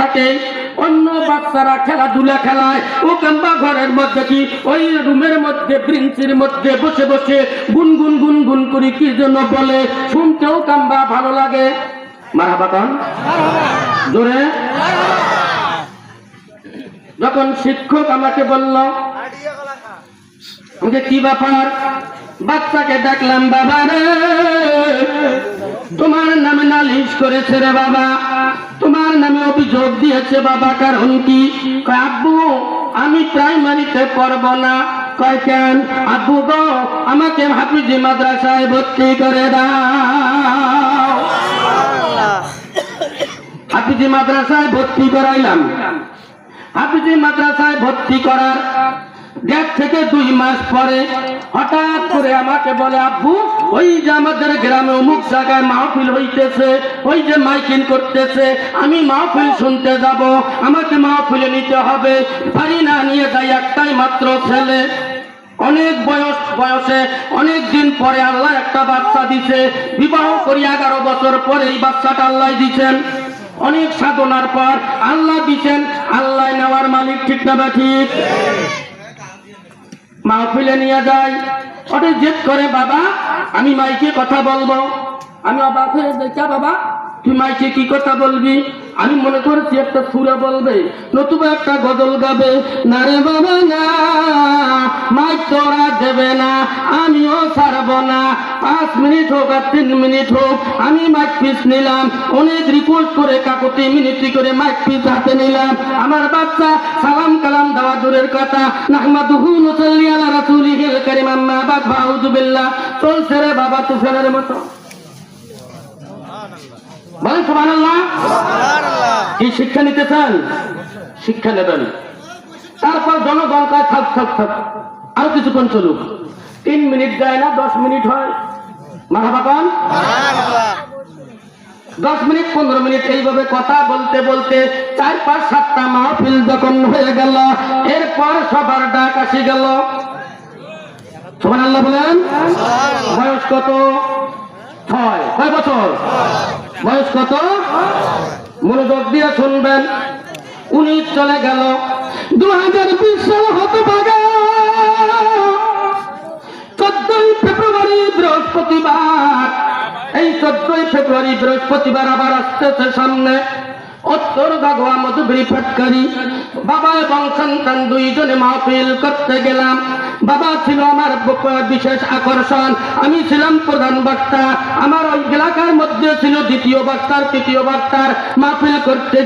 থাকে, অন্য বাচ্চারা খেলাধুলা খেলায়, ও কাম্বা ঘরের মধ্যে কি ওই রুমের মধ্যে বেঞ্চের মধ্যে বসে বসে গুনগুন গুনগুন করে কি জন্য বলে, শুনতেও কাম্বা ভালো লাগে। মারহাবা কন জোরে। যখন শিক্ষক আমাকে বলল কি ব্যাপার, বাচ্চাকে ডাকলাম, বাবা রে তোমার নামে নালিশ করেছে রে বাবা, তোমার নামে অভিযোগ দিয়েছে বাবা, কারণ কি? কয় আব্বু আমি প্রাইমারিতে পড়ব না। কয় কেন? আব্বু গো আমাকে হাফিজি মাদ্রাসায় ভর্তি করে দাও। হাফিজি মাদ্রাসায় ভর্তি করাইলাম। হাফিজি মাদ্রাসায় ভর্তি করার গেট থেকে 2 মাস পরে হঠাৎ করে আমাকে বলে, আব্বু ওই যে আমাদের গ্রামে অমুক জায়গায় মাহফিল হইতেছে, ওই যে মাইকিং করতেছে, আমি মাহফিল শুনতে যাব, আমাকে মাহফিলে নিতে হবে। বাড়ি না নিয়ে যাই, একটাই মাত্র ছেলে, অনেক বয়সে অনেক দিন পরে আল্লাহ একটা বাচ্চা দিছে, বিবাহ করি 11 বছর পরে এই বাচ্চাটা আল্লাহ দিচ্ছেন, অনেক সাধনার পর আল্লাহ দিচ্ছেন। আল্লাহ নেওয়ার মালিক, ঠিক না বা ঠিক? মাহফিলে নিয়ে যায়, ওটা জেদ করে, বাবা আমি মাইকে কথা বলবো। আমি অবাক হয়ে দেখা, বাবা তুই মাইকে কি কথা বলবি? আমি মনে করেছি একটা সুরা বলবে, নতুবা একটা গজল গাবে। না রে বাবা না, মাইক তোরা দেবে না, আমিও ছাড়ব না। 5 মিনিট হোক আর 3 মিনিট হোক, আমি মাইক পিস নিলাম। অনেক রিকোয়েস্ট করে কাকুতি মিনিটি করে মাইক পিস হাতে নিলাম। আমার বাচ্চা সালাম কালাম দেওয়া দূরের কথা, নাহমাদুহু নুসাল্লি আলা রাসূলিহিল কারীম, আম্মা বাদ, ফাউযু বিল্লাহ। চলছে রে বাবা তুফানের মতো। বলেন সুবহানাল্লাহ। কি শিক্ষা নিতে চান? শিক্ষা নেবেন। তারপর জনগণ কাজ থাক থাক থাক, আরো কিছুক্ষণ চলুক। 3 মিনিট যায় না, 10 মিনিট হয়। মারহাবা পান। 10 মিনিট 15 মিনিট এইভাবে কথা বলতে বলতে 4, 5, 7টা মাহফিল যখন হয়ে গেল, এরপর সবার ডাক আসি গেল। সুবহানাল্লাহ বলেন। বয়স কত? 6। কয় বছর? বয়স কত? মনোযোগ দিয়ে শুনবেন। 19 চলে গেল, 2020 সাল হতভাগা 14ই ফেব্রুয়ারি বৃহস্পতিবার। এই 14ই ফেব্রুয়ারি বৃহস্পতিবার আবার আসতেছে সামনে। উত্তর গাগোয়া মধুগিরি ফাটকারি বাবা এবং সন্তান 2 জনে মাহফিল করতে গেলাম। বাবা ছিল আমার বিশেষ আকর্ষণ, আমি ছিলাম প্রধান বক্তা। আমার ওই এলাকার মধ্যে ছিল দ্বিতীয় বক্তার, তৃতীয় বক্তার মাহফিল করতে